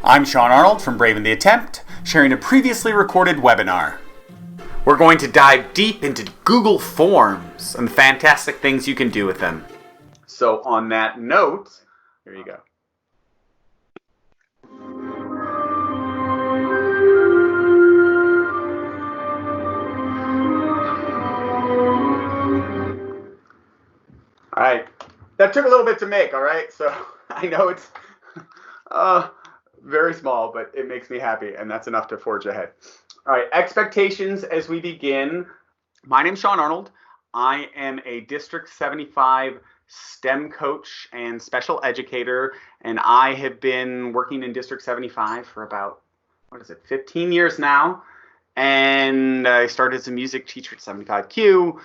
I'm Sean Arnold from Brave in the Attempt, sharing a previously recorded webinar. We're going to dive deep into Google Forms and the fantastic things you can do with them. So on that note, here you go. All right, that took a little bit to make, all right? So I know it's very small, but it makes me happy, and that's enough to forge ahead. All right, expectations as we begin. My name's Sean Arnold. I am a District 75 STEM coach and special educator, and I have been working in District 75 for about, 15 years now. And I started as a music teacher at 75Q.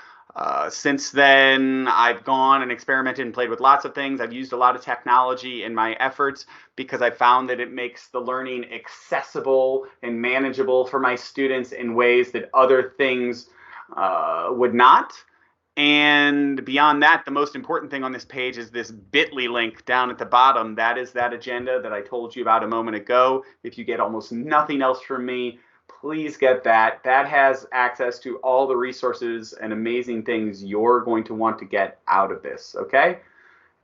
Since then, I've gone and experimented and played with lots of things. I've used a lot of technology in my efforts because I found that it makes the learning accessible and manageable for my students in ways that other things would not. And beyond that, the most important thing on this page is this bit.ly link down at the bottom. That is that agenda that I told you about a moment ago. If you get almost nothing else from me, please get that. That has access to all the resources and amazing things you're going to want to get out of this, okay?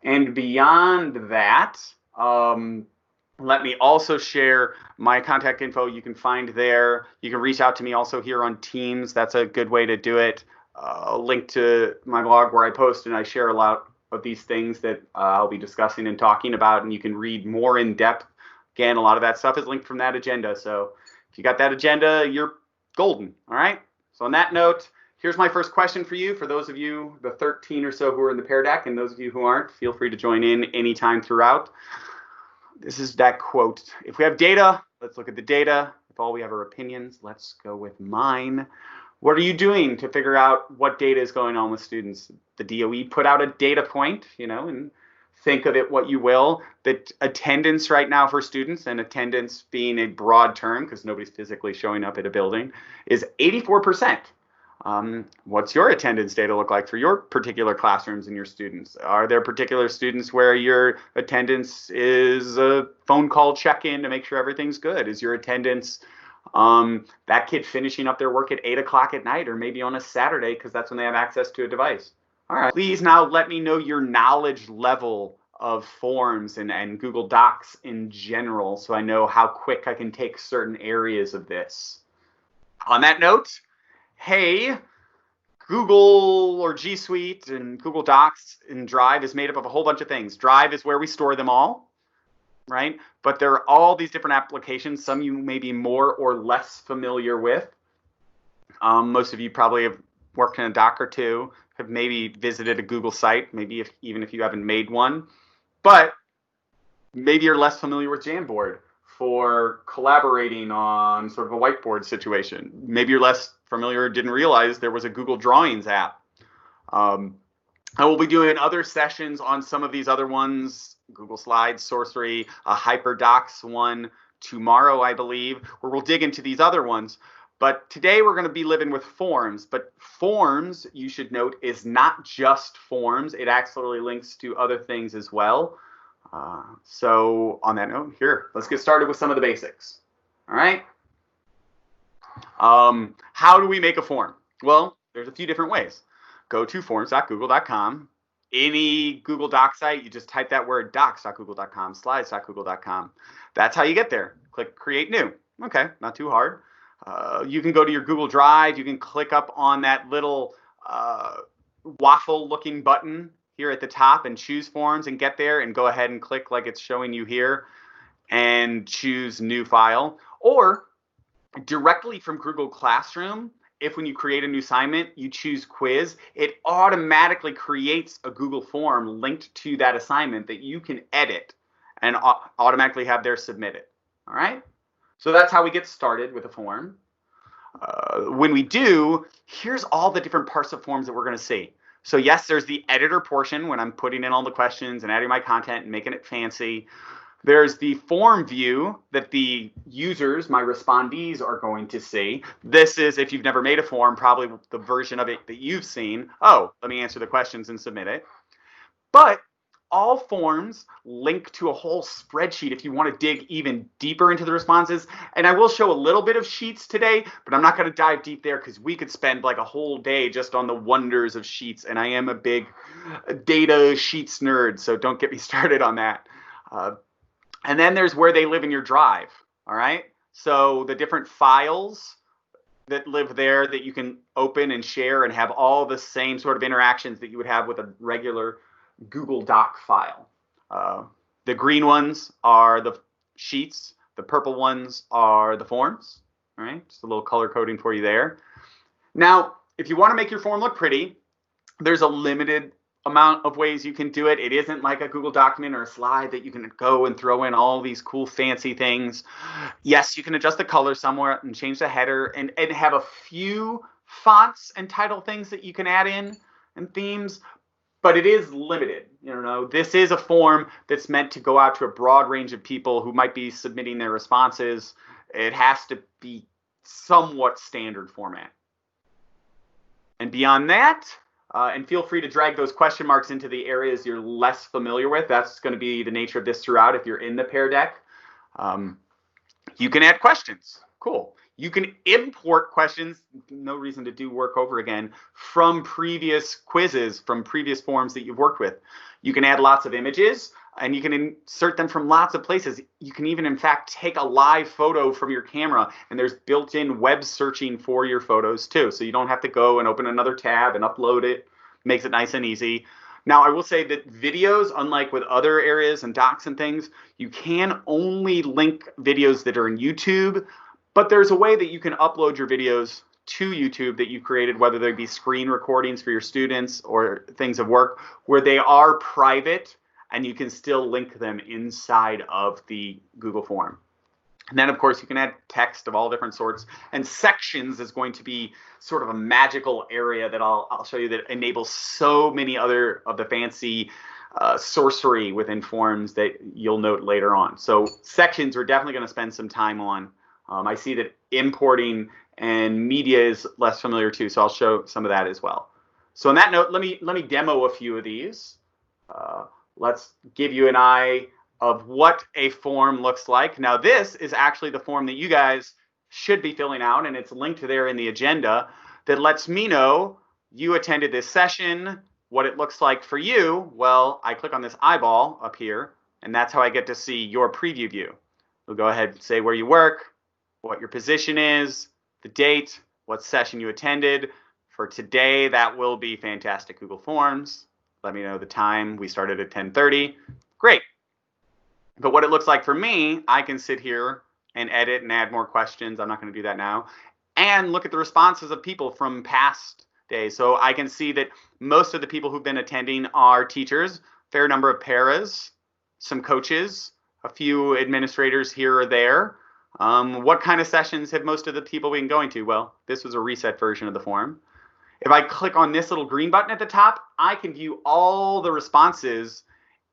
And beyond that, let me also share my contact info. You can find there. You can reach out to me also here on Teams. That's a good way to do it. Link to my blog where I post and I share a lot of these things that I'll be discussing and talking about, and you can read more in depth. Again, a lot of that stuff is linked from that agenda. So if you got that agenda, you're golden, all right? So on that note, here's my first question for you. For those of you, the 13 or so who are in the Pear Deck, and those of you who aren't, feel free to join in anytime throughout. This is that quote. If we have data, let's look at the data. If all we have are opinions, let's go with mine. What are you doing to figure out what data is going on with students? The DOE put out a data point, and think of it what you will, that attendance right now for students, and attendance being a broad term because nobody's physically showing up at a building, is 84%. What's your attendance data look like for your particular classrooms and your students? Are there particular students where your attendance is a phone call check-in to make sure everything's good? Is your attendance that kid finishing up their work at 8 o'clock at night or maybe on a Saturday because that's when they have access to a device? All right, please now let me know your knowledge level of forms and Google Docs in general so I know how quick I can take certain areas of this. On that note, hey, Google or G Suite and Google Docs and Drive is made up of a whole bunch of things. Drive is where we store them all, right? But there are all these different applications. Some you may be more or less familiar with. Most of you probably have worked in a doc or two, have maybe visited a Google site, maybe even if you haven't made one. But maybe you're less familiar with Jamboard for collaborating on sort of a whiteboard situation. Maybe you're less familiar or didn't realize there was a Google Drawings app. I will be doing other sessions on some of these other ones, Google Slides, Sorcery, a HyperDocs one tomorrow, I believe, where we'll dig into these other ones. But today we're going to be living with forms. But forms, you should note, is not just forms. It actually links to other things as well. So on that note, here, let's get started with some of the basics. All right. How do we make a form? Well, there's a few different ways. Go to forms.google.com. Any Google Doc site, you just type that word docs.google.com, slides.google.com. That's how you get there. Click Create New. Okay, not too hard. You can go to your Google Drive. You can click up on that little waffle-looking button here at the top and choose Forms and get there and go ahead and click like it's showing you here and choose New File. Or directly from Google Classroom, if when you create a new assignment, you choose Quiz, it automatically creates a Google form linked to that assignment that you can edit and automatically have there submitted. All right? So that's how we get started with a form. When we do, here's all the different parts of forms that we're going to see. So yes, there's the editor portion when I'm putting in all the questions and adding my content and making it fancy. There's the form view that the users, my respondees, are going to see. This is, if you've never made a form, probably the version of it that you've seen. Oh, let me answer the questions and submit it. But all forms link to a whole spreadsheet if you want to dig even deeper into the responses. And I will show a little bit of sheets today, but I'm not going to dive deep there because we could spend like a whole day just on the wonders of sheets. And I am a big data sheets nerd, so don't get me started on that. And then there's where they live in your drive. All right. So the different files that live there that you can open and share and have all the same sort of interactions that you would have with a regular Google Doc file. The green ones are the sheets. The purple ones are the forms. All right, just a little color coding for you there. Now, if you want to make your form look pretty, there's a limited amount of ways you can do it. It isn't like a Google document or a slide that you can go and throw in all these cool fancy things. Yes, you can adjust the color somewhere and change the header and have a few fonts and title things that you can add in and themes, but it is limited. You know, this is a form that's meant to go out to a broad range of people who might be submitting their responses. It has to be somewhat standard format. And beyond that, and feel free to drag those question marks into the areas you're less familiar with. That's going to be the nature of this throughout if you're in the Pear Deck. You can add questions. Cool. You can import questions, no reason to do work over again, from previous quizzes, from previous forms that you've worked with. You can add lots of images, and you can insert them from lots of places. You can even, in fact, take a live photo from your camera, and there's built-in web searching for your photos too. So you don't have to go and open another tab and upload it. Makes it nice and easy. Now, I will say that videos, unlike with other areas and docs and things, you can only link videos that are in YouTube, but there's a way that you can upload your videos to YouTube that you created, whether they be screen recordings for your students or things of work, where they are private and you can still link them inside of the Google form. And then, of course, you can add text of all different sorts. And sections is going to be sort of a magical area that I'll show you that enables so many other of the fancy sorcery within forms that you'll note later on. So sections we're definitely going to spend some time on. I see that importing and media is less familiar too, so I'll show some of that as well. So on that note, let me demo a few of these. Let's give you an eye of what a form looks like. Now, this is actually the form that you guys should be filling out, and it's linked there in the agenda that lets me know you attended this session, what it looks like for you. Well, I click on this eyeball up here, and that's how I get to see your preview view. We'll go ahead and say where you work, what your position is, the date, what session you attended. For today, that will be fantastic Google Forms. Let me know the time. We started at 10:30. Great. But what it looks like for me, I can sit here and edit and add more questions. I'm not going to do that now. And look at the responses of people from past days. So I can see that most of the people who've been attending are teachers, fair number of paras, some coaches, a few administrators here or there. What kind of sessions have most of the people been going to? Well, this was a reset version of the form. If I click on this little green button at the top, I can view all the responses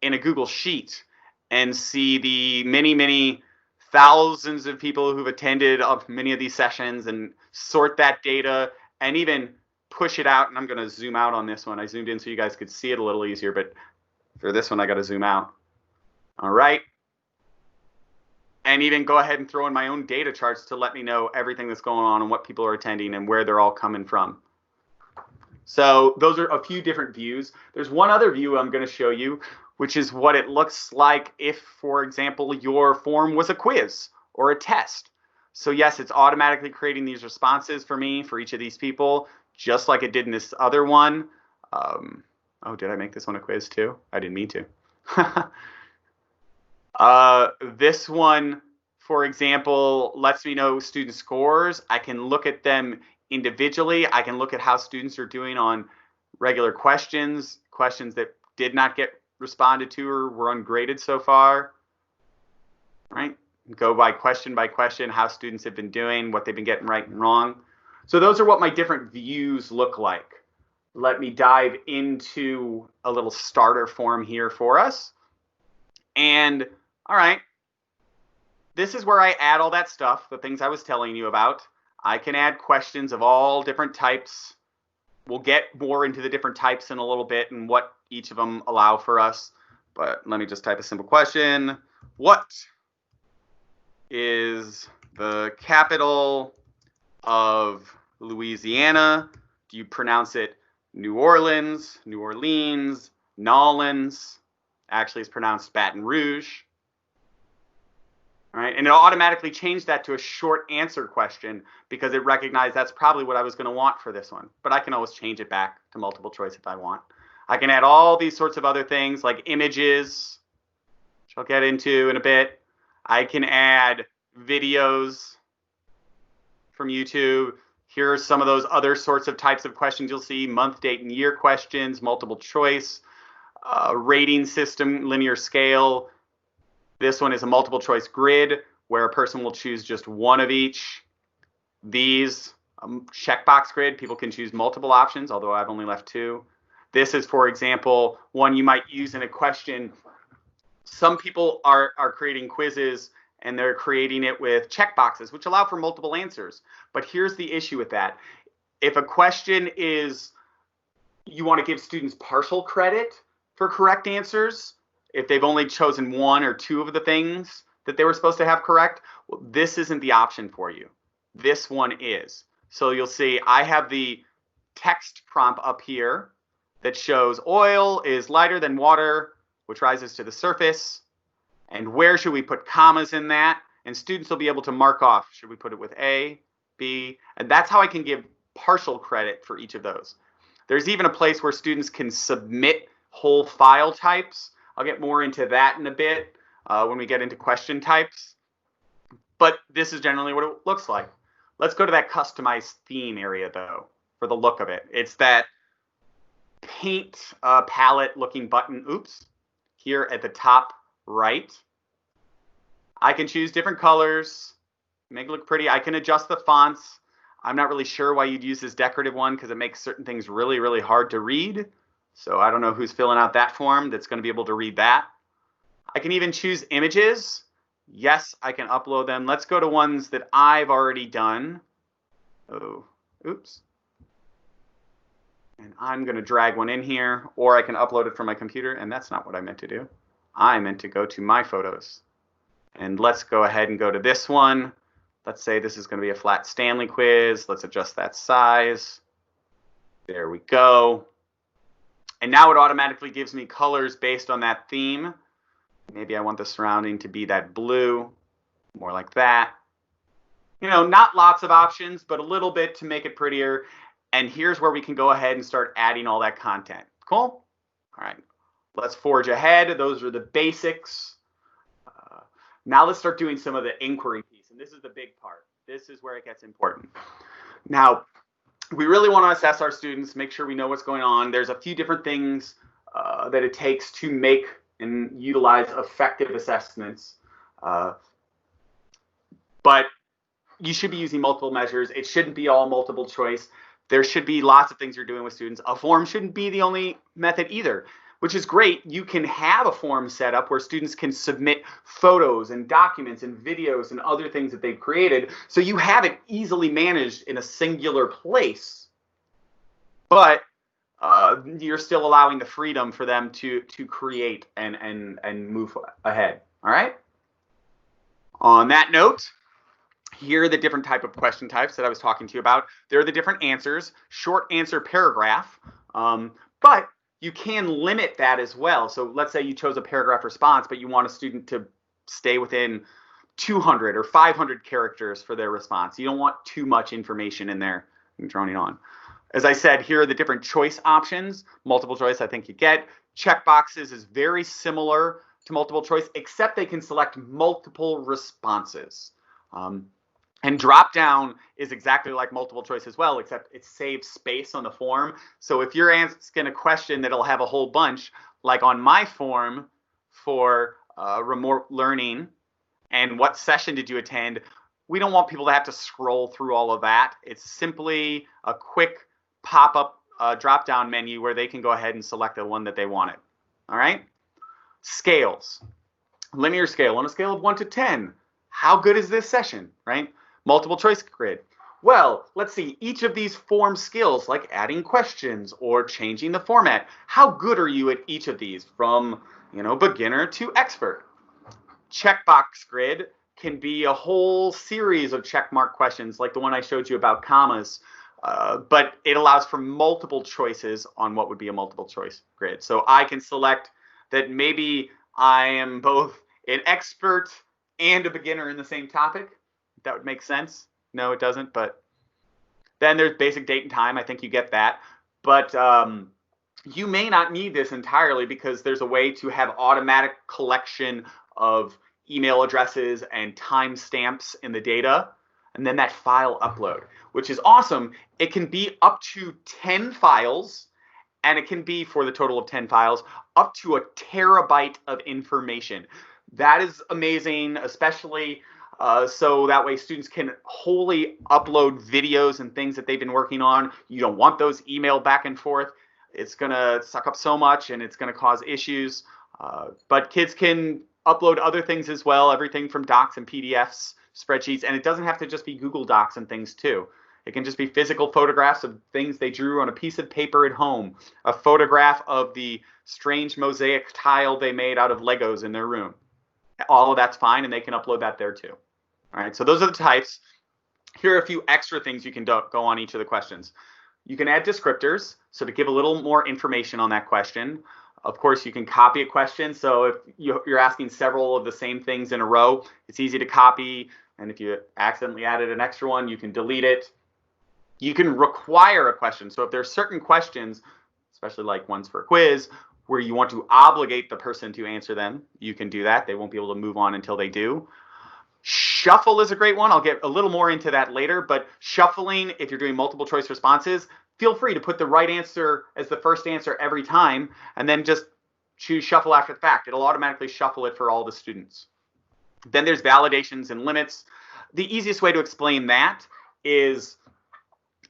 in a Google Sheet and see the many, many thousands of people who've attended many of these sessions and sort that data and even push it out. And I'm going to zoom out on this one. I zoomed in so you guys could see it a little easier, but for this one, I got to zoom out. All right. And even go ahead and throw in my own data charts to let me know everything that's going on and what people are attending and where they're all coming from. So those are a few different views. There's one other view I'm going to show you, which is what it looks like if, for example, your form was a quiz or a test. So yes, it's automatically creating these responses for me for each of these people, just like it did in this other one. Oh, did I make this one a quiz too? I didn't mean to. This one, for example, lets me know student scores. I can look at them individually. I can look at how students are doing on regular questions, questions that did not get responded to or were ungraded so far, right? Go by question, how students have been doing, what they've been getting right and wrong. So those are what my different views look like. Let me dive into a little starter form here for us. And all right, this is where I add all that stuff, the things I was telling you about. I can add questions of all different types. We'll get more into the different types in a little bit and what each of them allow for us. but let me just type a simple question. What is the capital of Louisiana? Do you pronounce it New Orleans, New Orleans, Nolans? Actually, it's pronounced Baton Rouge. All right, and it'll automatically change that to a short answer question because it recognized that's probably what I was going to want for this one. But I can always change it back to multiple choice if I want. I can add all these sorts of other things like images, which I'll get into in a bit. I can add videos from YouTube. Here are some of those other sorts of types of questions you'll see: month, date, and year questions, multiple choice, rating system, linear scale. This one is a multiple choice grid where a person will choose just one of each. These checkbox grid, people can choose multiple options, although I've only left 2. This is, for example, one you might use in a question. Some people are creating quizzes and they're creating it with checkboxes, which allow for multiple answers. But here's the issue with that. If a question is you want to give students partial credit for correct answers, if they've only chosen 1 or 2 of the things that they were supposed to have correct, well, this isn't the option for you. This one is. So you'll see I have the text prompt up here that shows oil is lighter than water, which rises to the surface. And where should we put commas in that? And students will be able to mark off, should we put it with A, B? And that's how I can give partial credit for each of those. There's even a place where students can submit whole file types. I'll get more into that in a bit when we get into question types. But this is generally what it looks like. Let's go to that customized theme area, though, for the look of it. It's that paint palette looking button, here at the top right. I can choose different colors, make it look pretty. I can adjust the fonts. I'm not really sure why you'd use this decorative one because it makes certain things really, really hard to read. So I don't know who's filling out that form that's going to be able to read that. I can even choose images. Yes, I can upload them. Let's go to ones that I've already done. Oh, oops. And I'm going to drag one in here, or I can upload it from my computer, and that's not what I meant to do. I meant to go to my photos. And let's go ahead and go to this one. Let's say this is going to be a flat Stanley quiz. Let's adjust that size. There we go. And now it automatically gives me colors based on that theme. Maybe I want the surrounding to be that blue, more like that. You know, not lots of options, but a little bit to make it prettier. And here's where we can go ahead and start adding all that content. Cool? All right, let's forge ahead. Those are the basics. Now let's start doing some of the inquiry piece. And this is the big part. This is where it gets important. Now, we really want to assess our students, make sure we know what's going on. There's a few different things that it takes to make and utilize effective assessments. But you should be using multiple measures. It shouldn't be all multiple choice. There should be lots of things you're doing with students. A form shouldn't be the only method either, which is great. You can have a form set up where students can submit photos and documents and videos and other things that they've created. So you have it easily managed in a singular place. But you're still allowing the freedom for them to create and move ahead. All right. On that note, here are the different type of question types that I was talking to you about. There are the different answers, short answer paragraph, but you can limit that as well. So let's say you chose a paragraph response, but you want a student to stay within 200 or 500 characters for their response. You don't want too much information in there. I'm droning on. As I said, here are the different choice options. Multiple choice, I think you get. Checkboxes is very similar to multiple choice, except they can select multiple responses. And drop down is exactly like multiple choice as well, except it saves space on the form. So if you're asking a question that'll have a whole bunch, like on my form for remote learning and what session did you attend, we don't want people to have to scroll through all of that. It's simply a quick pop-up drop-down menu where they can go ahead and select the one that they wanted. All right? Scales. Linear scale on a scale of 1 to 10. How good is this session, right? Multiple choice grid. Well, let's see, each of these form skills, like adding questions or changing the format, how good are you at each of these from, beginner to expert. Checkbox grid can be a whole series of checkmark questions like the one I showed you about commas, but it allows for multiple choices on what would be a multiple choice grid. So I can select that maybe I am both an expert and a beginner in the same topic. That would make sense. No, it doesn't, but then there's basic date and time. I think you get that. But you may not need this entirely because there's a way to have automatic collection of email addresses and timestamps in the data, and then that file upload, which is awesome. It can be up to 10 files, and it can be, for the total of 10 files, up to a terabyte of information. That is amazing, especially so that way students can wholly upload videos and things that they've been working on. You don't want those emailed back and forth. It's going to suck up so much, and it's going to cause issues. But kids can upload other things as well, everything from docs and PDFs, spreadsheets, and it doesn't have to just be Google Docs and things too. It can just be physical photographs of things they drew on a piece of paper at home, a photograph of the strange mosaic tile they made out of Legos in their room. All of that's fine, and they can upload that there too. All right, so those are the types. Here are a few extra things you can go on each of the questions. You can add descriptors, so to give a little more information on that question. Of course, you can copy a question, so if you're asking several of the same things in a row, it's easy to copy, and if you accidentally added an extra one, you can delete it. You can require a question, so if there's certain questions, especially like ones for a quiz, where you want to obligate the person to answer them, you can do that. They won't be able to move on until they do. Shuffle is a great one. I'll get a little more into that later, but shuffling, if you're doing multiple choice responses, feel free to put the right answer as the first answer every time, and then just choose shuffle after the fact. It'll automatically shuffle it for all the students. Then there's validations and limits. The easiest way to explain that is,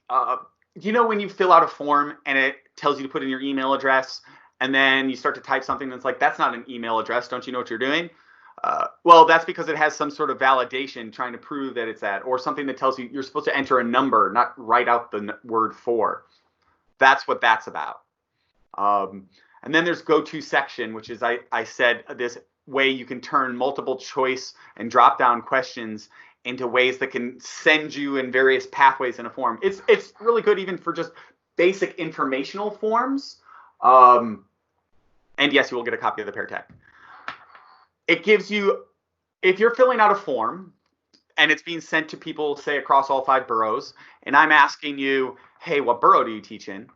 when you fill out a form and it tells you to put in your email address, and then you start to type something that's like, that's not an email address, don't you know what you're doing? Well, that's because it has some sort of validation trying to prove that it's that, or something that tells you you're supposed to enter a number, not write out the word for. That's what that's about. And then there's go-to section, which is, I said, this way you can turn multiple choice and drop-down questions into ways that can send you in various pathways in a form. It's really good even for just basic informational forms. And yes, you will get a copy of the Pear Deck. It gives you, if you're filling out a form and it's being sent to people, say, across all 5 boroughs, and I'm asking you, hey, what borough do you teach in?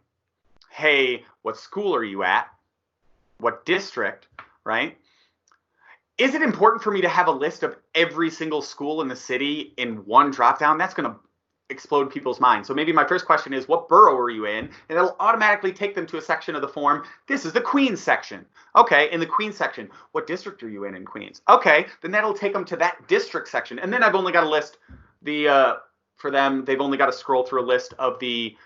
Hey, what school are you at? What district, right? Is it important for me to have a list of every single school in the city in one dropdown? That's going to explode people's minds. So maybe my first question is, what borough are you in? And it'll automatically take them to a section of the form. This is the Queens section. Okay, in the Queens section, what district are you in Queens? Okay, then that'll take them to that district section. And then I've only got to list for them, they've only got to scroll through a list of the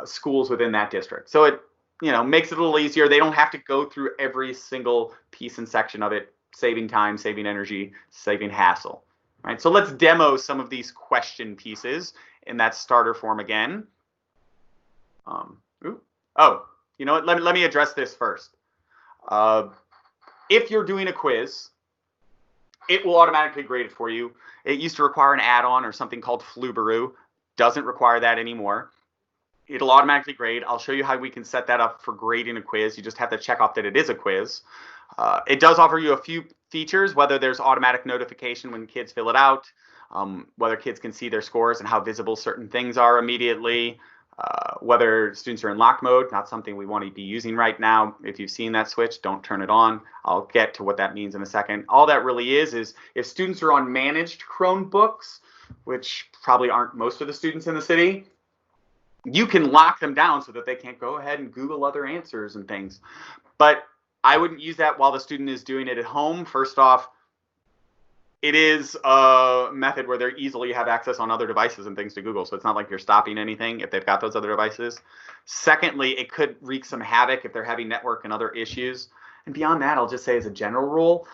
schools within that district. So it, makes it a little easier. They don't have to go through every single piece and section of it, saving time, saving energy, saving hassle. Right? So let's demo some of these question pieces in that starter form again. You know what? Let me address this first. If you're doing a quiz, it will automatically grade it for you. It used to require an add-on or something called Flubaroo. Doesn't require that anymore. It'll automatically grade. I'll show you how we can set that up for grading a quiz. You just have to check off that it is a quiz. It does offer you a few features, whether there's automatic notification when kids fill it out, whether kids can see their scores and how visible certain things are immediately, whether students are in lock mode, not something we want to be using right now. If you've seen that switch, don't turn it on. I'll get to what that means in a second. All that really is if students are on managed Chromebooks, which probably aren't most of the students in the city, you can lock them down so that they can't go ahead and Google other answers and things. But I wouldn't use that while the student is doing it at home. First off, it is a method where they easily have access on other devices and things to Google, so it's not like you're stopping anything if they've got those other devices. Secondly, it could wreak some havoc if they're having network and other issues. And beyond that, I'll just say as a general rule,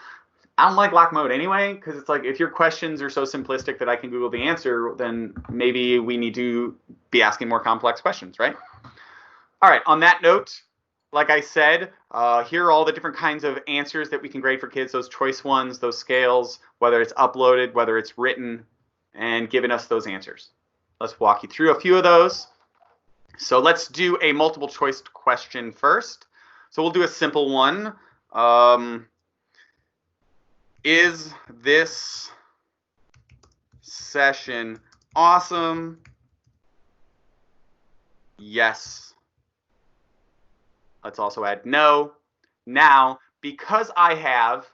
I don't like lock mode anyway, because it's like if your questions are so simplistic that I can Google the answer, then maybe we need to be asking more complex questions, right? All right, on that note, like I said, here are all the different kinds of answers that we can grade for kids, those choice ones, those scales, whether it's uploaded, whether it's written, and giving us those answers. Let's walk you through a few of those. So let's do a multiple choice question first. So we'll do a simple one. Is this session awesome? Yes. Let's also add no. Now, because I have,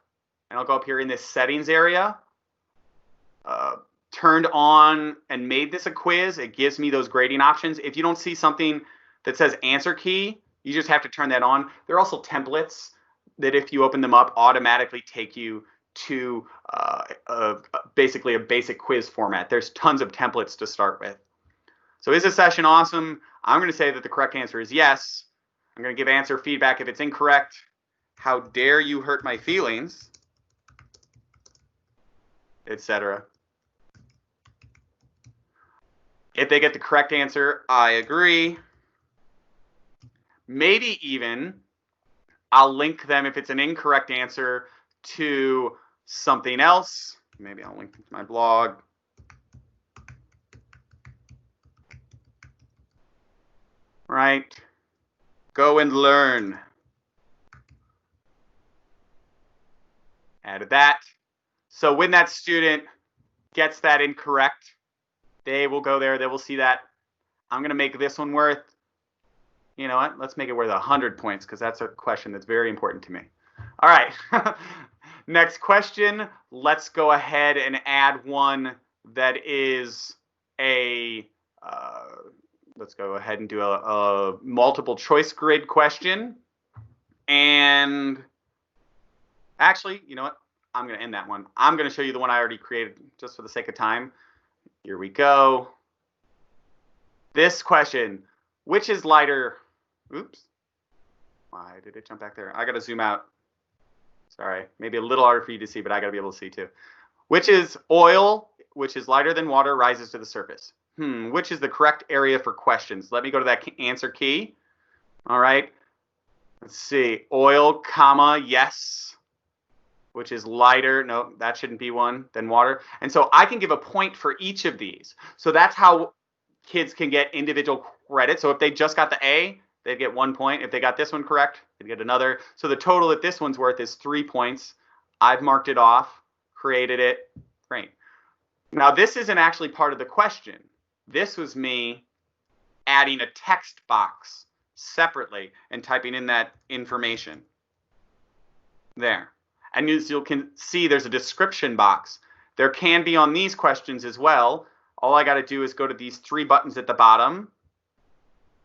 and I'll go up here in this settings area, turned on and made this a quiz, it gives me those grading options. If you don't see something that says answer key, you just have to turn that on. There are also templates that if you open them up, automatically take you to basically a basic quiz format. There's tons of templates to start with. So is this session awesome? I'm going to say that the correct answer is yes. I'm going to give answer feedback if it's incorrect. How dare you hurt my feelings, etc. If they get the correct answer, I agree. Maybe even I'll link them, if it's an incorrect answer, to something else. Maybe I'll link them to my blog. Right? Go and learn. Added that. So when that student gets that incorrect, they will go there, they will see that. I'm going to make this one worth, you know what, let's make it worth 100 points, because that's a question that's very important to me. All right. Next question. Let's go ahead and add one that is a, let's go ahead and do a multiple choice grid question. And actually, you know what? I'm going to end that one. I'm going to show you the one I already created just for the sake of time. Here we go. This question, which is lighter? Oops. Why did it jump back there? I got to zoom out. Sorry, maybe a little harder for you to see, but I got to be able to see too. Which is oil, which is lighter than water, rises to the surface? Which is the correct area for questions? Let me go to that answer key. All right. Let's see. Oil, comma, yes. Which is lighter. No, that shouldn't be one. Than water. And so I can give a point for each of these. So that's how kids can get individual credit. So if they just got the A, they'd get 1 point. If they got this one correct, they'd get another. So the total that this one's worth is 3 points. I've marked it off, created it. Great. Now this isn't actually part of the question. This was me adding a text box separately and typing in that information there. And as you can see, there's a description box. There can be on these questions as well. All I got to do is go to these 3 buttons at the bottom,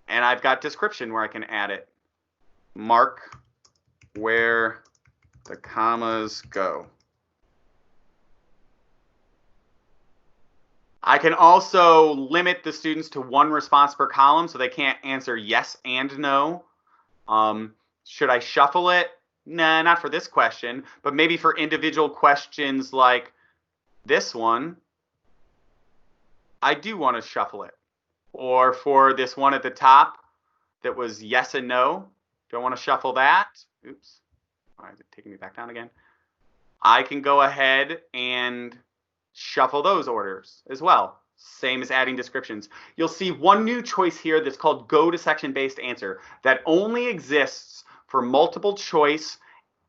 and I've got description where I can add it. Mark where the commas go. I can also limit the students to 1 response per column, so they can't answer yes and no. Should I shuffle it? Nah, not for this question, but maybe for individual questions like this one, I do want to shuffle it. Or for this one at the top that was yes and no, do I want to shuffle that? Oops. Why is it taking me back down again? I can go ahead and shuffle those orders as well. Same as adding descriptions. You'll see one new choice here that's called go to section based answer that only exists for multiple choice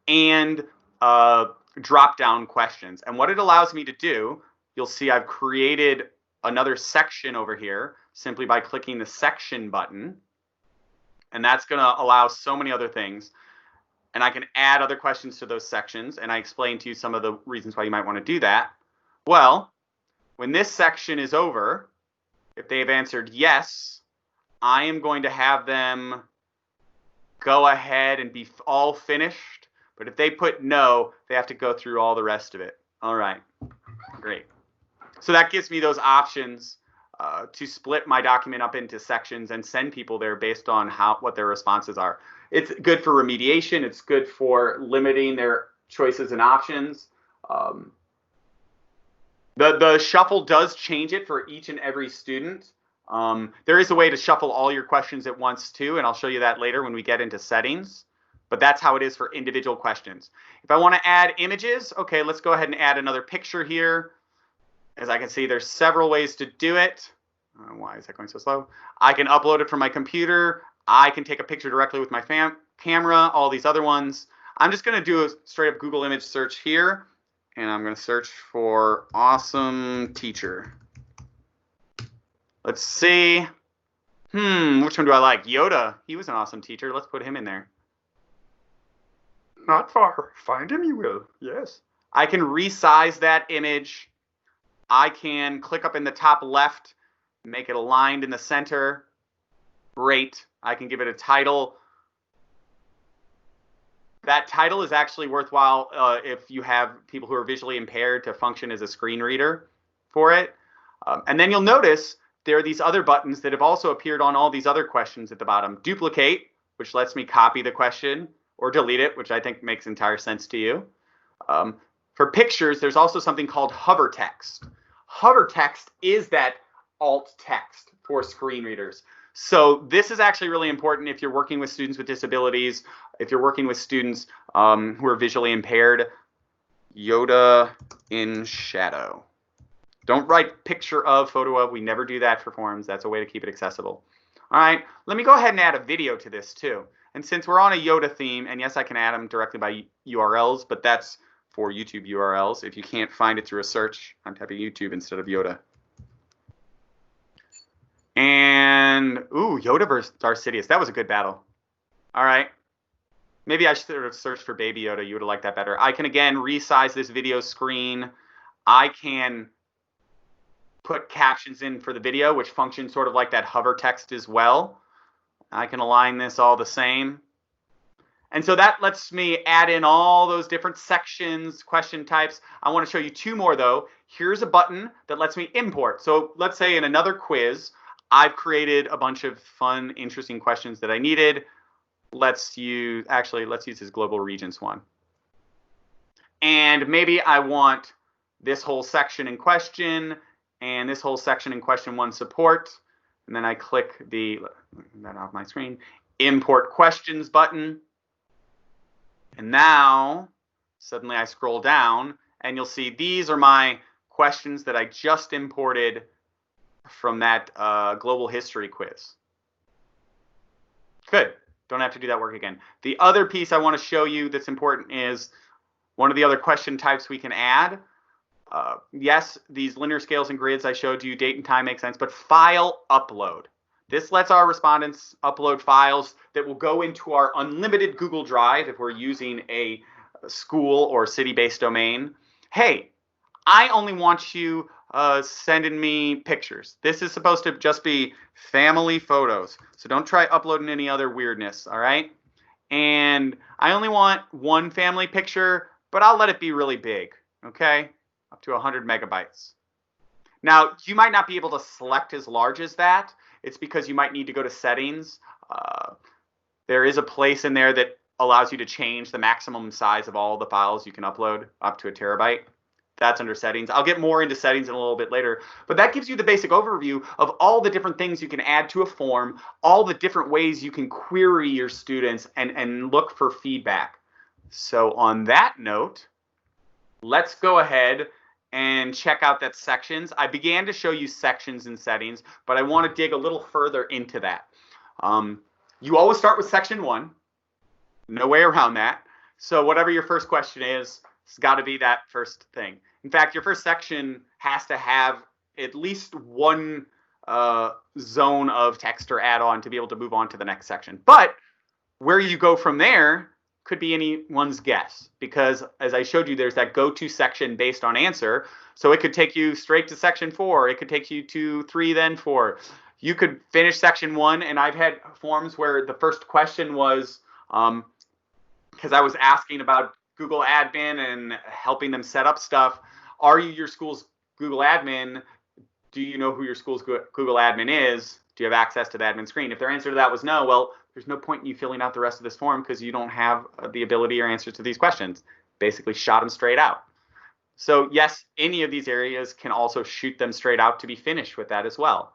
and drop down questions. And what it allows me to do, you'll see I've created another section over here simply by clicking the section button. And that's going to allow so many other things. And I can add other questions to those sections. And I explained to you some of the reasons why you might want to do that. Well, when this section is over, if they've answered yes, I am going to have them go ahead and be all finished. But if they put no, they have to go through all the rest of it. All right, great. So that gives me those options to split my document up into sections and send people there based on what their responses are. It's good for remediation. It's good for limiting their choices and options. The shuffle does change it for each and every student. There is a way to shuffle all your questions at once too, and I'll show you that later when we get into settings. But that's how it is for individual questions. If I want to add images, okay, let's go ahead and add another picture here. As I can see, there's several ways to do it. Why is that going so slow? I can upload it from my computer. I can take a picture directly with my camera, all these other ones. I'm just going to do a straight up Google image search here, and I'm going to search for awesome teacher. Let's see. Which one do I like? Yoda. He was an awesome teacher. Let's put him in there. Not far. Find him, you will. Yes. I can resize that image. I can click up in the top left, make it aligned in the center. Great. I can give it a title. That title is actually worthwhile if you have people who are visually impaired to function as a screen reader for it. And then you'll notice there are these other buttons that have also appeared on all these other questions at the bottom. Duplicate, which lets me copy the question, or delete it, which I think makes entire sense to you. For pictures, there's also something called hover text. Hover text is that alt text for screen readers. So this is actually really important if you're working with students with disabilities, if you're working with students who are visually impaired. Yoda in shadow. Don't write picture of, photo of. We never do that for forms. That's a way to keep it accessible. All right, let me go ahead and add a video to this too. And since we're on a Yoda theme, and yes, I can add them directly by URLs, but that's for YouTube URLs. If you can't find it through a search, I'm typing YouTube instead of Yoda. And, ooh, Yoda versus Darth Sidious. That was a good battle. All right. Maybe I should have searched for Baby Yoda. You would have liked that better. I can, again, resize this video screen. I can put captions in for the video, which functions sort of like that hover text as well. I can align this all the same. And so that lets me add in all those different sections, question types. I want to show you two more though. Here's a button that lets me import. So let's say in another quiz, I've created a bunch of fun, interesting questions that I needed. Let's use this global regions one. And maybe I want this whole section in question and this whole section in question one support. And then I click that off my screen, import questions button. And now suddenly I scroll down and you'll see these are my questions that I just imported from that global history quiz. Good. Don't have to do that work again. The other piece I want to show you that's important is one of the other question types we can add. Yes, these linear scales and grids I showed you, date and time makes sense, but file upload. This lets our respondents upload files that will go into our unlimited Google Drive if we're using a school or city-based domain. Hey, I only want you sending me pictures. This is supposed to just be family photos. So don't try uploading any other weirdness, all right? And I only want one family picture, but I'll let it be really big, okay? Up to 100 megabytes. Now, you might not be able to select as large as that. It's because you might need to go to settings. There is a place in there that allows you to change the maximum size of all the files you can upload up to 1 terabyte. That's under settings. I'll get more into settings in a little bit later, but that gives you the basic overview of all the different things you can add to a form, all the different ways you can query your students and look for feedback. So on that note, let's go ahead and check out that sections. I began to show you sections and settings, but I want to dig a little further into that. You always start with section 1. No way around that. So whatever your first question is, it's got to be that first thing. In fact, your first section has to have at least one zone of text or add-on to be able to move on to the next section. But where you go from there could be anyone's guess, because as I showed you, there's that go-to section based on answer. So it could take you straight to section 4. It could take you to 3, then 4. You could finish section 1, and I've had forms where the first question was, because I was asking about Google admin and helping them set up stuff. Are you your school's Google admin? Do you know who your school's Google admin is? Do you have access to the admin screen? If their answer to that was no, well, there's no point in you filling out the rest of this form because you don't have the ability or answers to these questions. Basically shot them straight out. So yes, any of these areas can also shoot them straight out to be finished with that as well.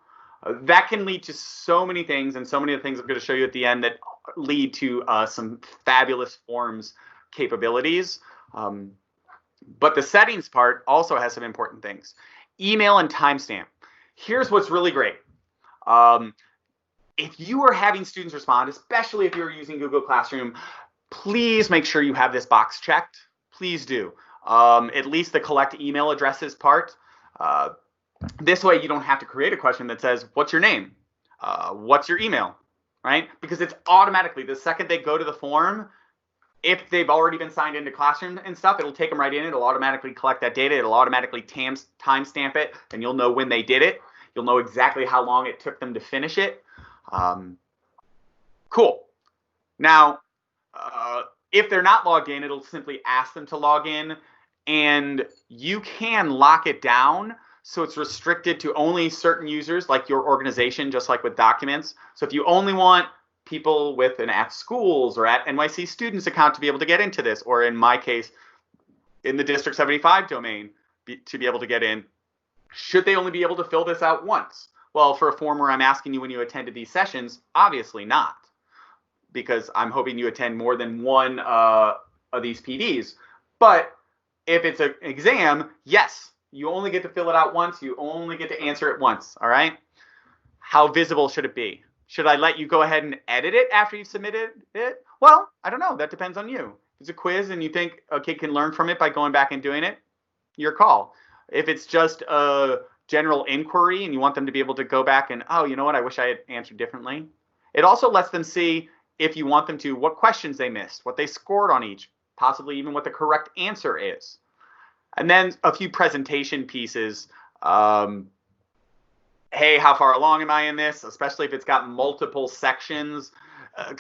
That can lead to so many things, and so many of the things I'm going to show you at the end that lead to some fabulous forms capabilities. But the settings part also has some important things. Email and timestamp. Here's what's really great. If you are having students respond, especially if you're using Google Classroom, please make sure you have this box checked. Please do. At least the collect email addresses part. This way you don't have to create a question that says, what's your name? What's your email? Right? Because it's automatically, the second they go to the form, if they've already been signed into Classroom and stuff, it'll take them right in. It'll automatically collect that data. It'll automatically timestamp it, and you'll know when they did it. You'll know exactly how long it took them to finish it. Cool. Now, if they're not logged in, it'll simply ask them to log in, and you can lock it down so it's restricted to only certain users, like your organization, just like with documents. So if you only want people with an at schools or at NYC students account to be able to get into this, or in my case, in the District 75 domain, to be able to get in, should they only be able to fill this out once? Well, for a form where I'm asking you when you attended these sessions, obviously not, because I'm hoping you attend more than one of these PDs. But if it's an exam, yes, you only get to fill it out once. You only get to answer it once, all right? How visible should it be? Should I let you go ahead and edit it after you've submitted it? Well, I don't know. That depends on you. If it's a quiz and you think a kid can learn from it by going back and doing it, your call. If it's just a general inquiry and you want them to be able to go back and, oh, you know what, I wish I had answered differently. It also lets them see, if you want them to, what questions they missed, what they scored on each, possibly even what the correct answer is. And then a few presentation pieces. Hey, how far along am I in this? Especially if it's got multiple sections.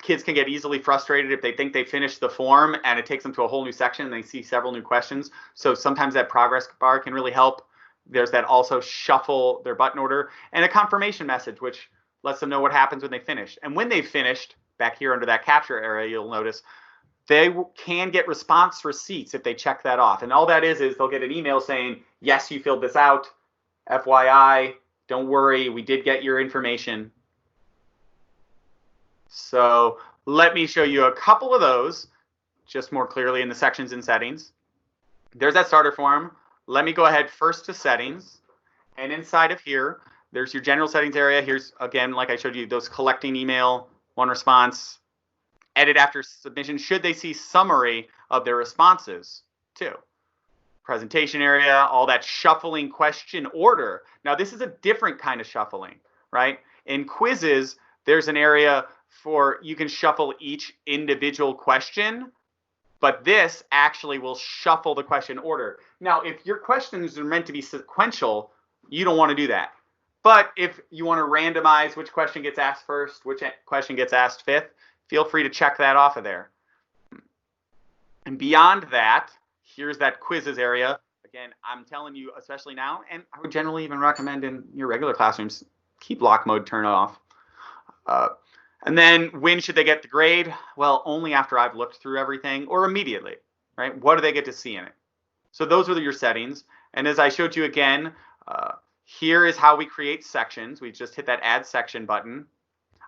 Kids can get easily frustrated if they think they finished the form and it takes them to a whole new section and they see several new questions. So sometimes that progress bar can really help. There's that also shuffle their button order, and a confirmation message, which lets them know what happens when they finish. And when they've finished, back here under that capture area, you'll notice they can get response receipts if they check that off. And all that is they'll get an email saying, yes, you filled this out. FYI, don't worry, we did get your information. So let me show you a couple of those just more clearly in the sections and settings. There's that starter form. Let me go ahead first to settings. And inside of here, there's your general settings area. Here's, again, like I showed you, those collecting email, one response, edit after submission, should they see summary of their responses too. Presentation area, all that shuffling question order. Now, this is a different kind of shuffling, right? In quizzes, there's an area for you can shuffle each individual question, but this actually will shuffle the question order. Now, if your questions are meant to be sequential, you don't want to do that. But if you want to randomize which question gets asked first, which question gets asked fifth, feel free to check that off of there. And beyond that, here's that quizzes area. Again, I'm telling you, especially now, and I would generally even recommend in your regular classrooms, keep lock mode turned off. And then when should they get the grade? Well, only after I've looked through everything, or immediately, right? What do they get to see in it? So those are your settings. And as I showed you again, here is how we create sections. We just hit that add section button.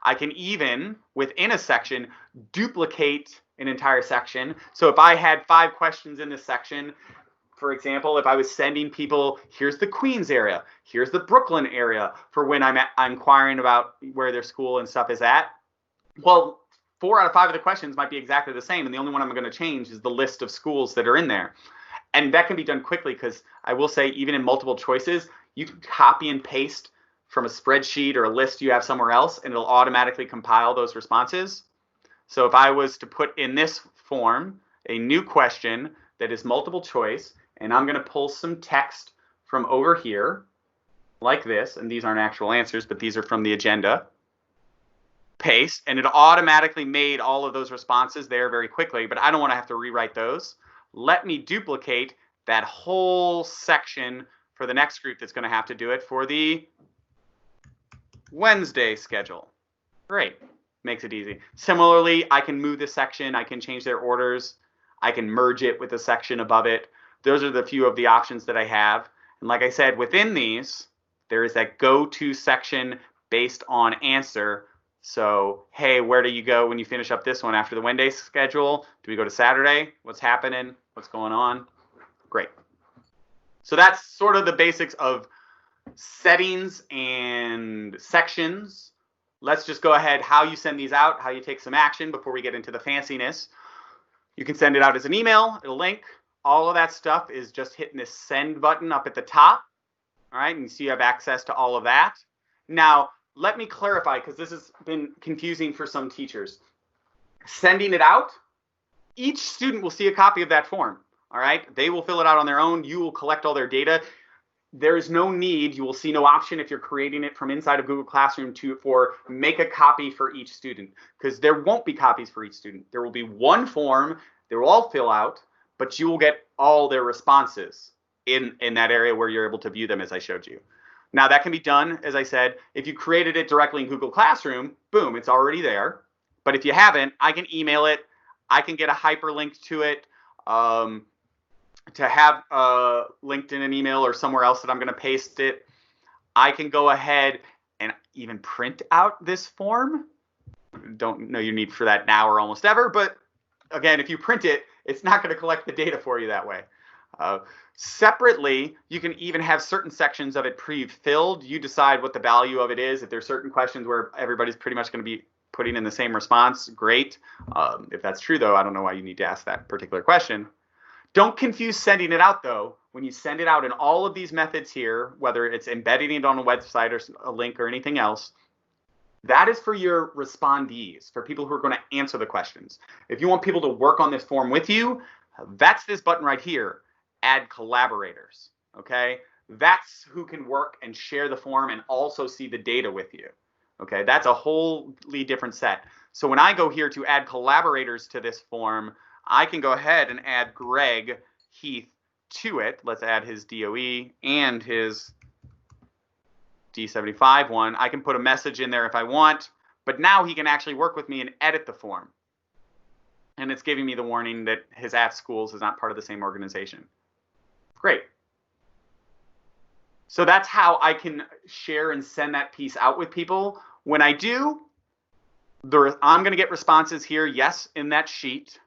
I can even, within a section, duplicate an entire section. So if I had 5 questions in this section, for example, if I was sending people, here's the Queens area, here's the Brooklyn area for when I'm inquiring about where their school and stuff is at, well, 4 out of 5 of the questions might be exactly the same, and the only one I'm going to change is the list of schools that are in there. And that can be done quickly because I will say, even in multiple choices, you can copy and paste from a spreadsheet or a list you have somewhere else, and it'll automatically compile those responses. So if I was to put in this form a new question that is multiple choice, and I'm going to pull some text from over here, like this, and these aren't actual answers, but these are from the agenda, paste, and it automatically made all of those responses there very quickly, but I don't want to have to rewrite those. Let me duplicate that whole section for the next group that's going to have to do it for the Wednesday schedule. Great. Makes it easy. Similarly, I can move this section. I can change their orders. I can merge it with a section above it. Those are the few of the options that I have. And like I said, within these, there is that go to section based on answer. So, hey, where do you go when you finish up this one after the Wednesday schedule? Do we go to Saturday? What's happening? What's going on? Great. So that's sort of the basics of settings and sections. Let's just go ahead, how you send these out, how you take some action before we get into the fanciness. You can send it out as an email, a link. All of that stuff is just hitting this send button up at the top. All right, and so you have access to all of that. Now, let me clarify, because this has been confusing for some teachers. Sending it out, each student will see a copy of that form. All right, they will fill it out on their own. You will collect all their data. There is no need, you will see no option if you're creating it from inside of Google Classroom for make a copy for each student, because there won't be copies for each student. There will be one form, they will all fill out, but you will get all their responses in that area where you're able to view them as I showed you. Now that can be done, as I said, if you created it directly in Google Classroom, boom, it's already there. But if you haven't, I can email it, I can get a hyperlink to it, to have linked in an email or somewhere else that I'm going to paste it. I can go ahead and even print out this form. Don't know your need for that now or almost ever, but again, if you print it, it's not going to collect the data for you that way. Separately, you can even have certain sections of it pre-filled. You decide what the value of it is. If there's certain questions where everybody's pretty much going to be putting in the same response, great. If that's true, though, I don't know why you need to ask that particular question. Don't confuse sending it out, though. When you send it out in all of these methods here, whether it's embedding it on a website or a link or anything else, that is for your respondees, for people who are going to answer the questions. If you want people to work on this form with you, that's this button right here, Add Collaborators, okay? That's who can work and share the form and also see the data with you, okay? That's a wholly different set. So when I go here to add collaborators to this form, I can go ahead and add Greg Heath to it. Let's add his DOE and his D75 one. I can put a message in there if I want, but now he can actually work with me and edit the form. And it's giving me the warning that his @schools is not part of the same organization. Great. So that's how I can share and send that piece out with people. When I do, I'm going to get responses here, yes, in that sheet.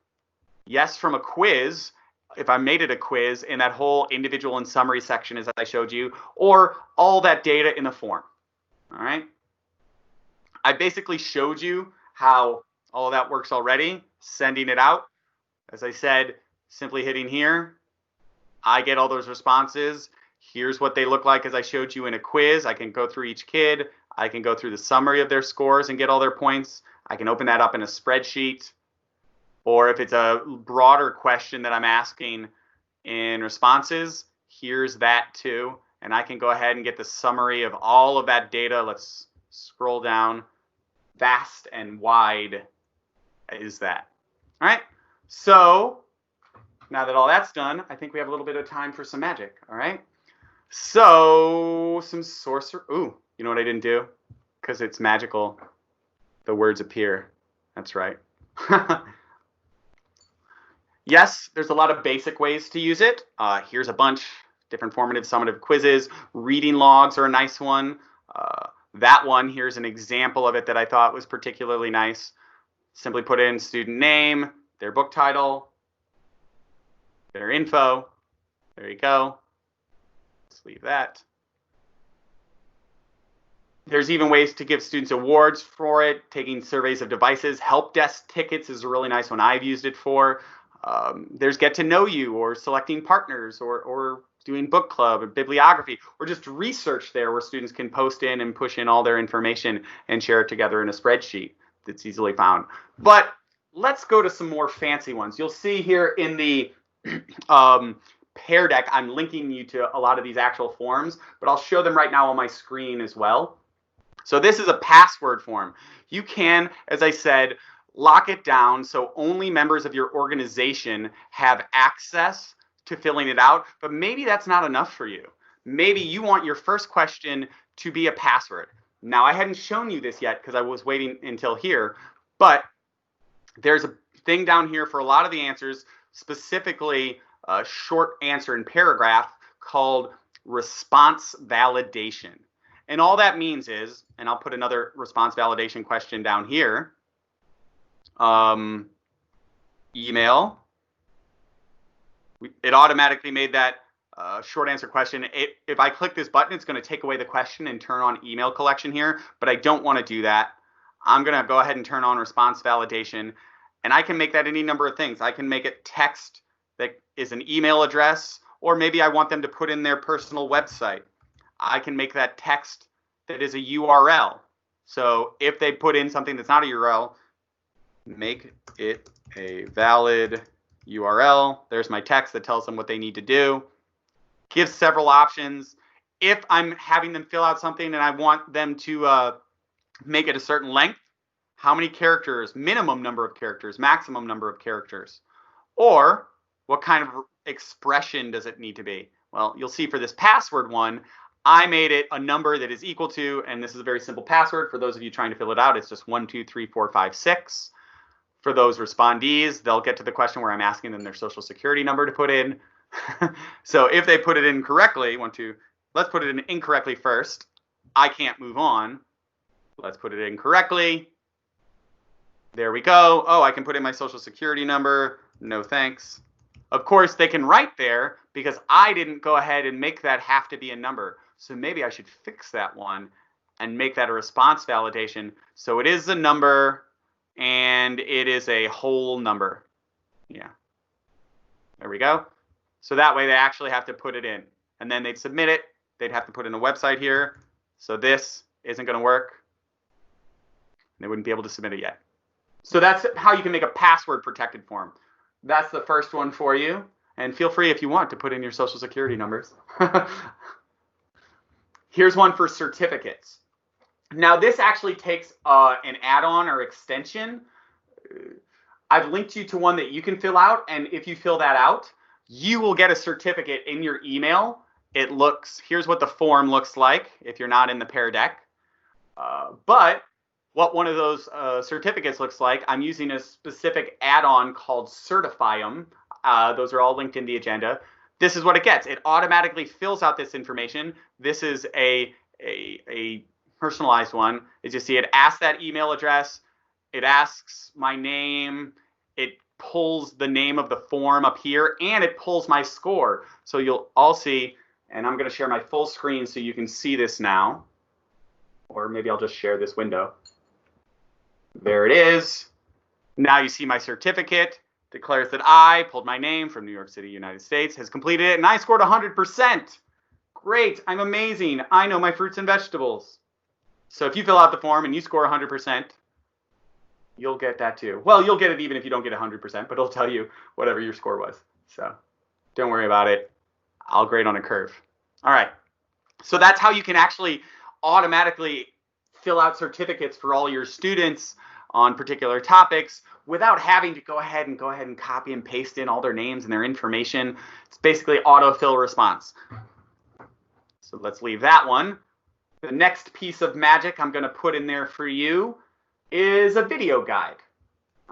Yes, from a quiz, if I made it a quiz in that whole individual and summary section as I showed you, or all that data in the form. All right. I basically showed you how all of that works already, sending it out. As I said, simply hitting here, I get all those responses. Here's what they look like as I showed you in a quiz. I can go through each kid. I can go through the summary of their scores and get all their points. I can open that up in a spreadsheet. Or if it's a broader question that I'm asking in responses, here's that too. And I can go ahead and get the summary of all of that data. Let's scroll down. Vast and wide is that. All right. So now that all that's done, I think we have a little bit of time for some magic. All right. So some sorcerer. Ooh, you know what I didn't do? Because it's magical. The words appear. That's right. Yes, there's a lot of basic ways to use it. Here's a bunch, different formative, summative quizzes. Reading logs are a nice one. That one, here's an example of it that I thought was particularly nice. Simply put in student name, their book title, their info. There you go. Let's leave that. There's even ways to give students awards for it, taking surveys of devices. Help desk tickets is a really nice one I've used it for. There's get to know you, or selecting partners, or doing book club or bibliography, or just research there where students can post in and push in all their information and share it together in a spreadsheet that's easily found. But let's go to some more fancy ones. You'll see here in the Pear Deck, I'm linking you to a lot of these actual forms, but I'll show them right now on my screen as well. So this is a password form. You can, as I said, lock it down so only members of your organization have access to filling it out, but maybe that's not enough for you. Maybe you want your first question to be a password. Now, I hadn't shown you this yet because I was waiting until here, but there's a thing down here for a lot of the answers, specifically a short answer in paragraph called response validation. And all that means is, and I'll put another response validation question down here, email. It automatically made that short answer question. If I click this button, it's going to take away the question and turn on email collection here, but I don't want to do that. I'm going to go ahead and turn on response validation, and I can make that any number of things. I can make it text that is an email address, or maybe I want them to put in their personal website. I can make that text that is a URL. So if they put in something that's not a URL, make it a valid URL. There's my text that tells them what they need to do. Give several options. If I'm having them fill out something and I want them to make it a certain length, how many characters, minimum number of characters, maximum number of characters, or what kind of expression does it need to be? Well, you'll see for this password one, I made it a number that is equal to, and this is a very simple password. For those of you trying to fill it out, it's just 1, 2, 3, 4, 5, 6. For those respondees, they'll get to the question where I'm asking them their social security number to put in. So if they put it in correctly, let's put it in incorrectly first. I can't move on. Let's put it in correctly. There we go. Oh, I can put in my social security number. No thanks. Of course, they can write there because I didn't go ahead and make that have to be a number. So maybe I should fix that one and make that a response validation. So it is a number and it is a whole number. Yeah. There we go. So that way they actually have to put it in. And then they'd submit it. They'd have to put in a website here. So this isn't going to work. They wouldn't be able to submit it yet. So that's how you can make a password protected form. That's the first one for you. And feel free if you want to put in your social security numbers. Here's one for certificates. Now this actually takes an add-on or extension. I've linked you to one that you can fill out. And if you fill that out, you will get a certificate in your email. Here's what the form looks like if you're not in the Pear Deck. But what one of those certificates looks like, I'm using a specific add-on called Certifium. Those are all linked in the agenda. This is what it gets. It automatically fills out this information. This is a personalized one. As you see, it asks that email address. It asks my name. It pulls the name of the form up here, and it pulls my score. So you'll all see, and I'm going to share my full screen so you can see this now. Or maybe I'll just share this window. There it is. Now you see my certificate. Declares that I pulled my name from New York City, United States, has completed it, and I scored 100%. Great, I'm amazing. I know my fruits and vegetables. So if you fill out the form and you score 100%, you'll get that too. Well, you'll get it even if you don't get 100%, but it'll tell you whatever your score was. So don't worry about it. I'll grade on a curve. All right. So that's how you can actually automatically fill out certificates for all your students on particular topics without having to go ahead and copy and paste in all their names and their information. It's basically autofill response. So let's leave that one. The next piece of magic I'm going to put in there for you is a video guide.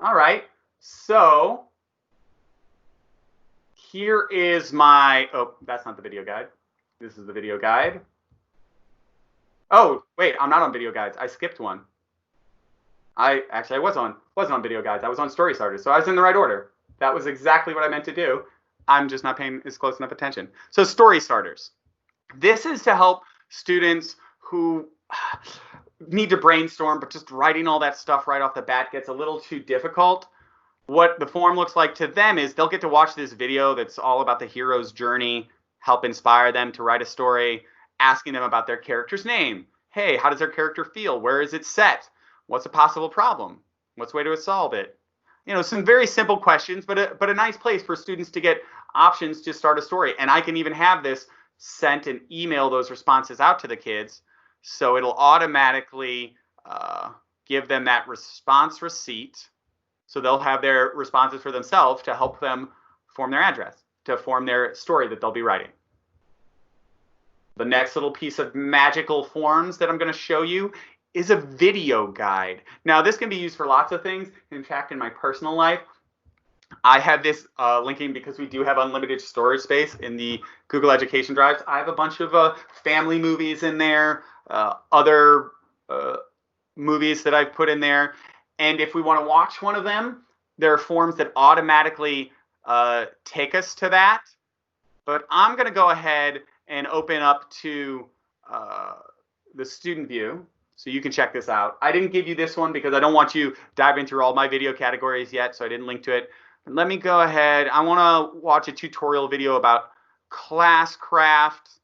All right, so here is oh, that's not the video guide. This is the video guide. Oh, wait, I'm not on video guides. I skipped one. I was on video guides. I was on story starters, so I was in the right order. That was exactly what I meant to do. I'm just not paying as close enough attention. So story starters. This is to help students who need to brainstorm, but just writing all that stuff right off the bat gets a little too difficult. What the form looks like to them is they'll get to watch this video that's all about the hero's journey, help inspire them to write a story, asking them about their character's name. Hey, how does their character feel? Where is it set? What's a possible problem? What's the way to solve it? You know, some very simple questions, but a nice place for students to get options to start a story. And I can even have this sent and email those responses out to the kids. So it'll automatically give them that response receipt. So they'll have their responses for themselves to help them form their address, to form their story that they'll be writing. The next little piece of magical forms that I'm going to show you is a video guide. Now, this can be used for lots of things. In fact, in my personal life, I have this linking because we do have unlimited storage space in the Google Education drives. I have a bunch of family movies in there, other movies that I've put in there. And if we want to watch one of them, there are forms that automatically take us to that. But I'm going to go ahead and open up to the student view so you can check this out. I didn't give you this one because I don't want you diving through all my video categories yet, so I didn't link to it. But let me go ahead. I want to watch a tutorial video about Classcraft.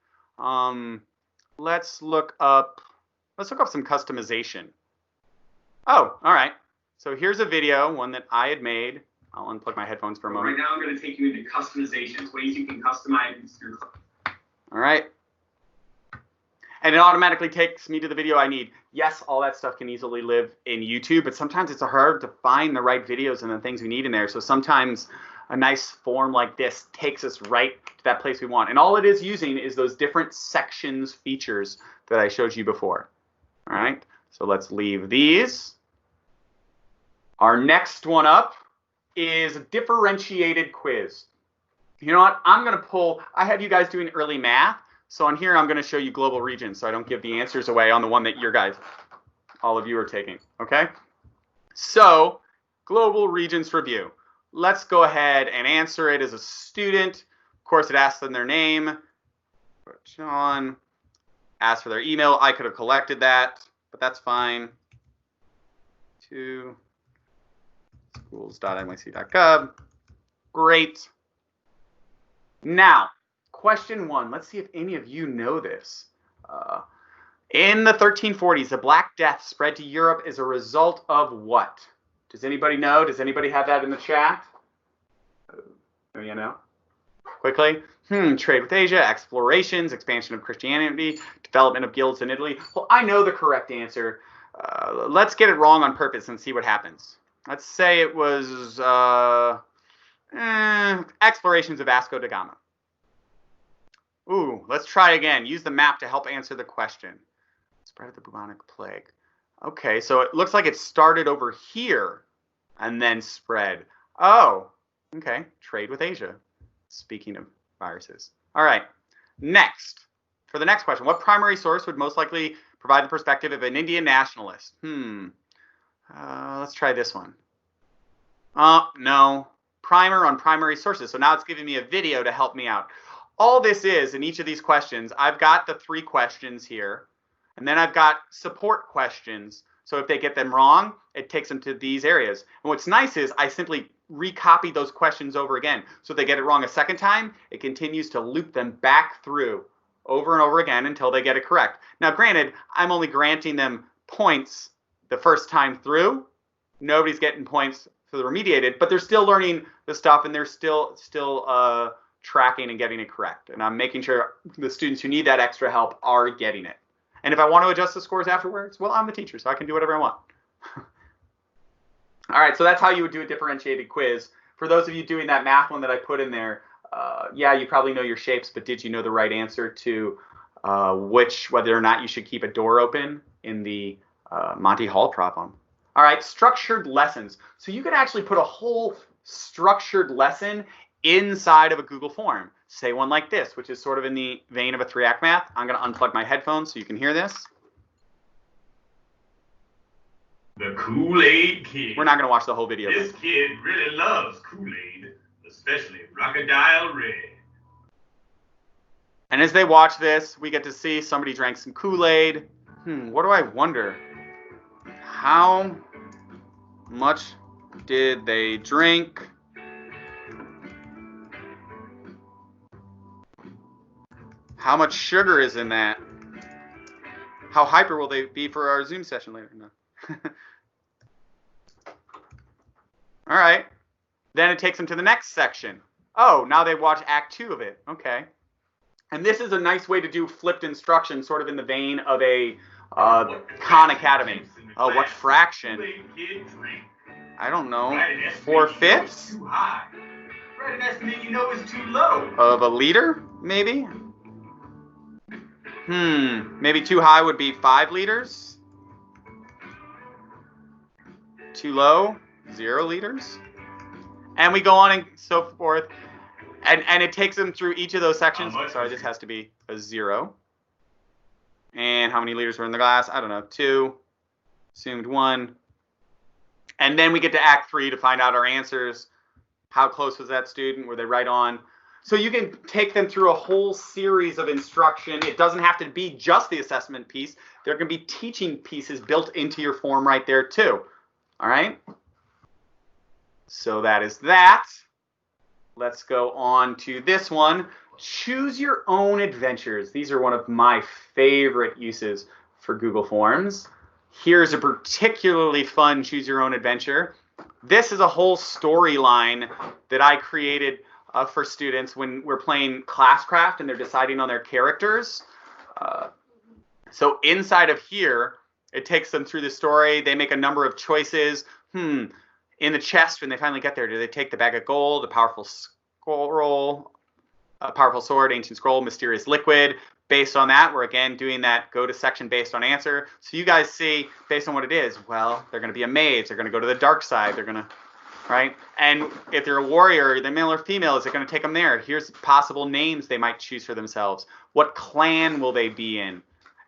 Let's look up some customization. Oh, all right. So here's a video, one that I had made. I'll unplug my headphones for a moment. Right now I'm going to take you into customizations, ways you can customize your clip. All right. And it automatically takes me to the video I need. Yes, all that stuff can easily live in YouTube, but sometimes it's hard to find the right videos and the things we need in there. So sometimes a nice form like this takes us right to that place we want. And all it is using is those different sections features that I showed you before. All right. So let's leave these. Our next one up is a differentiated quiz. You know what? I'm going to pull, I had you guys doing early math. So on here, I'm going to show you global regions so I don't give the answers away on the one that all of you are taking. Okay? So global regions review. Let's go ahead and answer it as a student. Of course, it asks them their name. John. Ask for their email. I could have collected that, but that's fine. To schools.nyc.gov. Great. Now, question 1. Let's see if any of you know this. In the 1340s, the Black Death spread to Europe as a result of what? Does anybody know? Does anybody have that in the chat? You know? Quickly. Trade with Asia, explorations, expansion of Christianity, development of guilds in Italy. Well, I know the correct answer. Let's get it wrong on purpose and see what happens. Let's say it was explorations of Vasco da Gama. Ooh, let's try again. Use the map to help answer the question. Spread of the bubonic plague. Okay, so it looks like it started over here and then spread. Oh, okay. Trade with Asia. Speaking of viruses. All right. Next, for the next question, what primary source would most likely provide the perspective of an Indian nationalist? Let's try this one. No. Primer on primary sources. So now it's giving me a video to help me out. All this is, in each of these questions, I've got the 3 questions here, and then I've got support questions. So if they get them wrong, it takes them to these areas. And what's nice is I simply recopy those questions over again. So if they get it wrong a second time, it continues to loop them back through over and over again until they get it correct. Now, granted, I'm only granting them points the first time through. Nobody's getting points for the remediated, but they're still learning the stuff, and they're still tracking and getting it correct. And I'm making sure the students who need that extra help are getting it. And if I want to adjust the scores afterwards, well, I'm the teacher, so I can do whatever I want. All right, so that's how you would do a differentiated quiz. For those of you doing that math one that I put in there, yeah, you probably know your shapes, but did you know the right answer to whether or not you should keep a door open in the Monty Hall problem? All right, structured lessons. So you could actually put a whole structured lesson inside of a Google form. Say one like this, which is sort of in the vein of a 3-act math. I'm going to unplug my headphones so you can hear this. The Kool-Aid Kid. We're not going to watch the whole video. This kid really loves Kool-Aid, especially Crocodile Red. And as they watch this, we get to see somebody drank some Kool-Aid. What do I wonder? How much did they drink? How much sugar is in that? How hyper will they be for our Zoom session later? No. All right. Then it takes them to the next section. Oh, now they watch Act 2 of it. Okay. And this is a nice way to do flipped instruction, sort of in the vein of a Khan Academy. Oh, what fraction? I don't know. 4/5? Right, an estimate you know is too low. Of a liter, maybe? Maybe too high would be 5 liters. Too low, 0 liters. And we go on and so forth. And it takes them through each of those sections. Sorry, this has to be a 0. And how many liters were in the glass? I don't know, 2. Assumed 1. And then we get to Act 3 to find out our answers. How close was that student? Were they right on? So you can take them through a whole series of instruction. It doesn't have to be just the assessment piece. There can be teaching pieces built into your form right there too. All right? So that is that. Let's go on to this one. Choose your own adventures. These are one of my favorite uses for Google Forms. Here's a particularly fun choose your own adventure. This is a whole storyline that I created for students when we're playing Classcraft and they're deciding on their characters. So inside of here, it takes them through the story. They make a number of choices. In the chest, when they finally get there, do they take the bag of gold, a powerful scroll, a powerful sword, ancient scroll, mysterious liquid? Based on that, we're again doing that go to section based on answer. So you guys see, based on what it is, well, they're going to be a mage. They're going to go to the dark side. They're going to, right? And if they're a warrior, they're male or female, is it going to take them there? Here's possible names they might choose for themselves. What clan will they be in?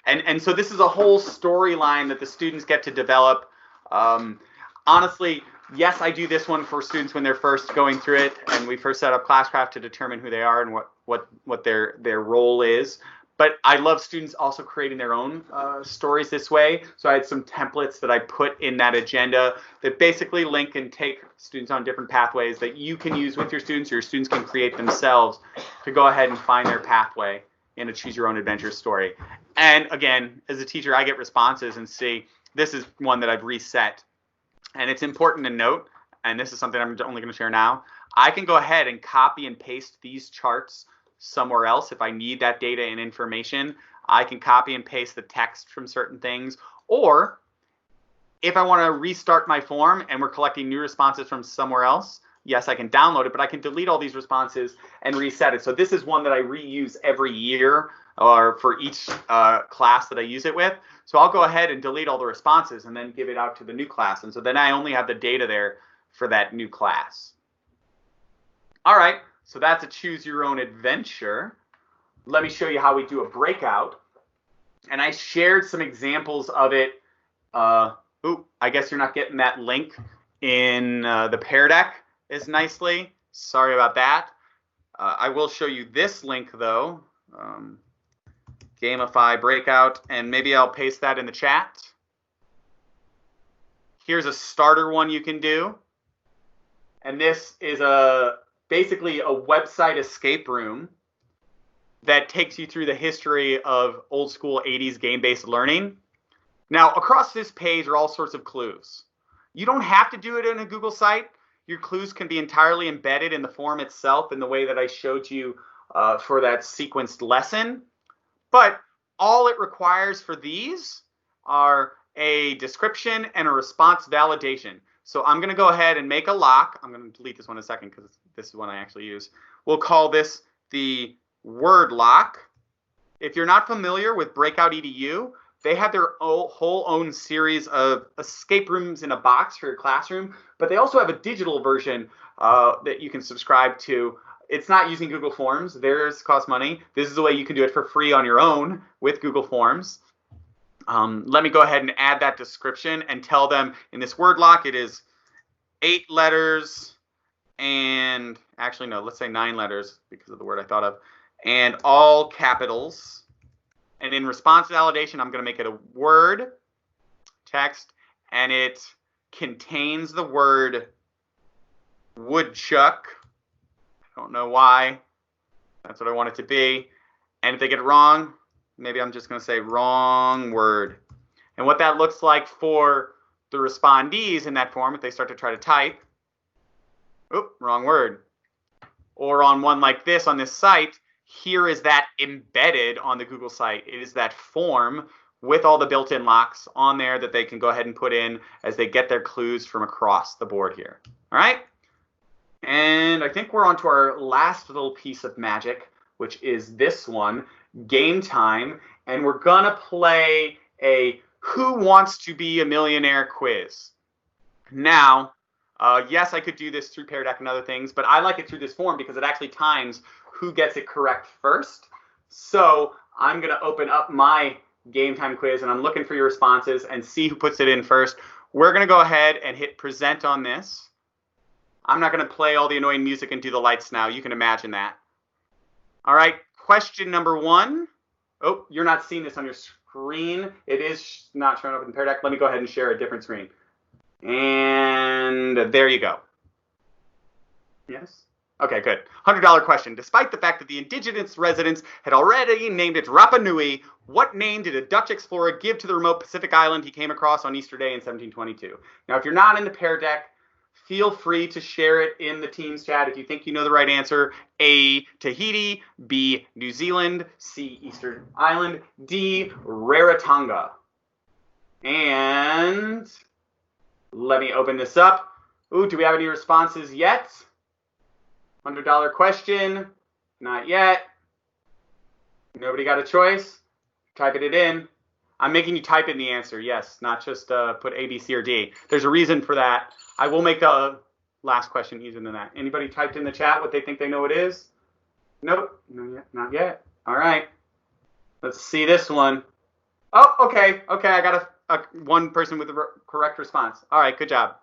And so this is a whole storyline that the students get to develop. Honestly, yes, I do this one for students when they're first going through it, and we first set up Classcraft to determine who they are and what their role is. But I love students also creating their own stories this way. So I had some templates that I put in that agenda that basically link and take students on different pathways that you can use with your students, or your students can create themselves to go ahead and find their pathway in a choose your own adventure story. And again, as a teacher, I get responses and see, this is one that I've reset. And it's important to note, and this is something I'm only going to share now, I can go ahead and copy and paste these charts somewhere else. If I need that data and information, I can copy and paste the text from certain things. Or if I want to restart my form and we're collecting new responses from somewhere else, yes, I can download it, but I can delete all these responses and reset it. So this is one that I reuse every year, or for each class that I use it with. So I'll go ahead and delete all the responses and then give it out to the new class. And so then I only have the data there for that new class. All right, so that's a choose your own adventure. Let me show you how we do a breakout. And I shared some examples of it. I guess you're not getting that link in the Pear Deck as nicely. Sorry about that. I will show you this link though. Gamify Breakout, and maybe I'll paste that in the chat. Here's a starter one you can do. And this is basically a website escape room that takes you through the history of old school 80s game-based learning. Now, across this page are all sorts of clues. You don't have to do it in a Google site. Your clues can be entirely embedded in the form itself in the way that I showed you for that sequenced lesson. But all it requires for these are a description and a response validation. So I'm going to go ahead and make a lock. I'm going to delete this one in a second because this is one I actually use. We'll call this the word lock. If you're not familiar with Breakout EDU, they have their whole own series of escape rooms in a box for your classroom, but they also have a digital version that you can subscribe to. It's not using Google Forms. Theirs costs money. This is the way you can do it for free on your own with Google Forms. Let me go ahead and add that description and tell them in this word lock it is 8 letters and actually no, let's say 9 letters because of the word I thought of, and all capitals. And in response validation, I'm going to make it a word text, and it contains the word woodchuck. I don't know why. That's what I want it to be. And if they get it wrong, maybe I'm just going to say wrong word. And what that looks like for the respondees in that form, if they start to try to type, oop, wrong word. Or on one like this on this site, here is that embedded on the Google site. It is that form with all the built-in locks on there that they can go ahead and put in as they get their clues from across the board here. All right? And I think we're on to our last little piece of magic, which is this one, game time. And we're going to play a Who Wants to Be a Millionaire quiz. Now, yes, I could do this through Pear Deck and other things, but I like it through this form because it actually times who gets it correct first. So I'm going to open up my game time quiz, and I'm looking for your responses and see who puts it in first. We're going to go ahead and hit present on this. I'm not going to play all the annoying music and do the lights now. You can imagine that. All right, question number 1. Oh, you're not seeing this on your screen. It is not showing up in Pear Deck. Let me go ahead and share a different screen. And there you go. Yes? Okay, good. $100 question. Despite the fact that the indigenous residents had already named it Rapa Nui, what name did a Dutch explorer give to the remote Pacific island he came across on Easter Day in 1722? Now, if you're not in the Pear Deck, feel free to share it in the Teams chat if you think you know the right answer. A, Tahiti. B, New Zealand. C, Easter Island. D, Rarotonga. And let me open this up. Ooh, do we have any responses yet? $100 question. Not yet. Nobody got a choice? Typing it in. I'm making you type in the answer, yes, not just put A, B, C, or D. There's a reason for that. I will make the last question easier than that. Anybody typed in the chat what they think they know it is? Nope, not yet. All right, let's see this one. Oh, okay, I got a one person with the correct response. All right, good job.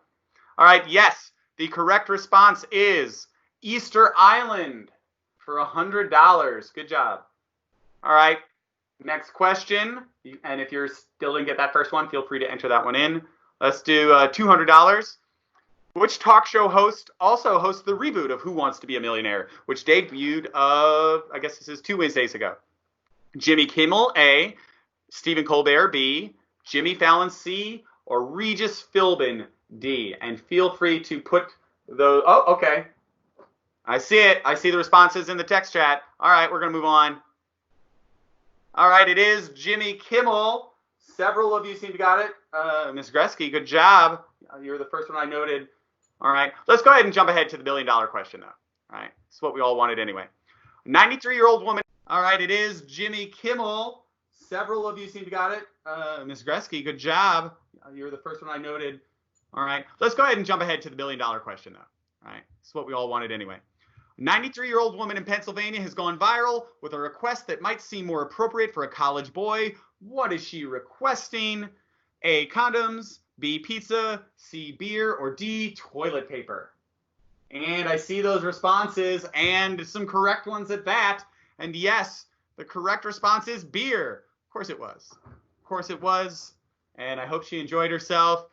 All right, yes, the correct response is Easter Island for $100. Good job. All right, next question. And if you're still didn't get that first one, feel free to enter that one in. Let's do $200. Which talk show host also hosts the reboot of Who Wants to Be a Millionaire, which debuted, I guess this is 2 Wednesdays ago? Jimmy Kimmel, A, Stephen Colbert, B, Jimmy Fallon, C, or Regis Philbin, D. And feel free to put those. Oh, okay. I see it. I see the responses in the text chat. All right, we're going to move on. All right, it is Jimmy Kimmel. Several of you seem to got it. Ms. Gresky, good job. You're the first one I noted. All right, let's go ahead and jump ahead to the $1 billion question, though. All right, it's what we all wanted anyway. 93-year-old woman. All right, it is Jimmy Kimmel. Several of you seem to got it. Ms. Gresky, good job. You're the first one I noted. All right, let's go ahead and jump ahead to the $1 billion question, though. All right, it's what we all wanted anyway. 93-year-old woman in Pennsylvania has gone viral with a request that might seem more appropriate for a college boy. What is she requesting? A, condoms, B, pizza, C, beer, or D, toilet paper. And I see those responses and some correct ones at that. And yes, the correct response is beer. Of course it was. Of course it was. And I hope she enjoyed herself.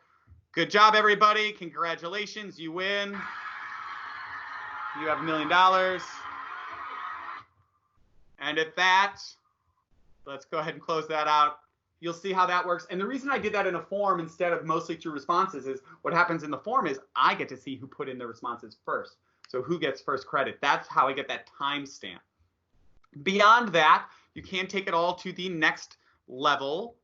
Good job, everybody. Congratulations. You win. You have $1 million. And at that, let's go ahead and close that out. You'll see how that works. And the reason I did that in a form instead of mostly through responses is what happens in the form is I get to see who put in the responses first. So who gets first credit. That's how I get that timestamp. Beyond that, you can take it all to the next level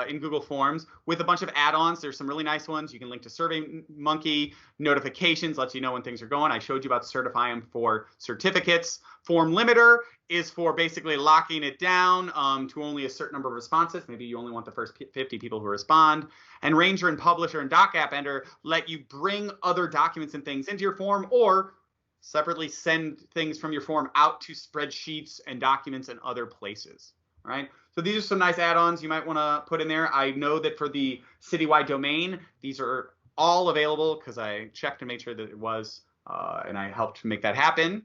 in Google Forms with a bunch of add-ons. There's some really nice ones. You can link to SurveyMonkey, notifications, lets you know when things are going. I showed you about Certify them for certificates. Form Limiter is for basically locking it down to only a certain number of responses. Maybe you only want the first 50 people who respond. And Ranger and Publisher and Doc App Ender let you bring other documents and things into your form or separately send things from your form out to spreadsheets and documents and other places. All right. So these are some nice add-ons you might want to put in there. I know that for the citywide domain, these are all available because I checked to make sure that it was, and I helped make that happen.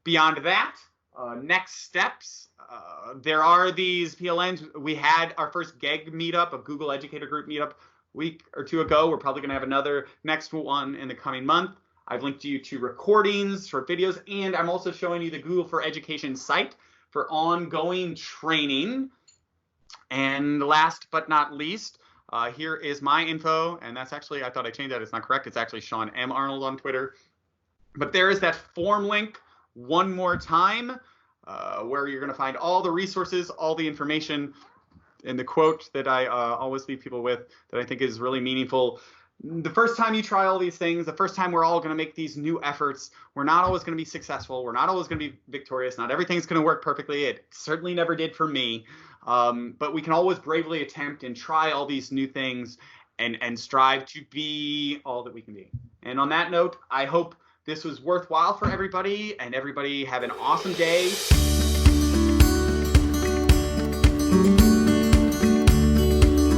Beyond that, next steps, there are these PLNs. We had our first GEG meetup, a Google Educator Group meetup, a week or two ago. We're probably going to have another next one in the coming month. I've linked you to recordings, short videos, and I'm also showing you the Google for Education site for ongoing training. And last but not least, here is my info. And that's actually, I thought I changed that. It's not correct. It's actually Sean M. Arnold on Twitter. But there is that form link one more time where you're going to find all the resources, all the information, and the quote that I always leave people with that I think is really meaningful. The first time you try all these things, the first time we're all going to make these new efforts, we're not always going to be successful. We're not always going to be victorious. Not everything's going to work perfectly. It certainly never did for me. But we can always bravely attempt and try all these new things and strive to be all that we can be. And on that note, I hope this was worthwhile for everybody, and everybody have an awesome day.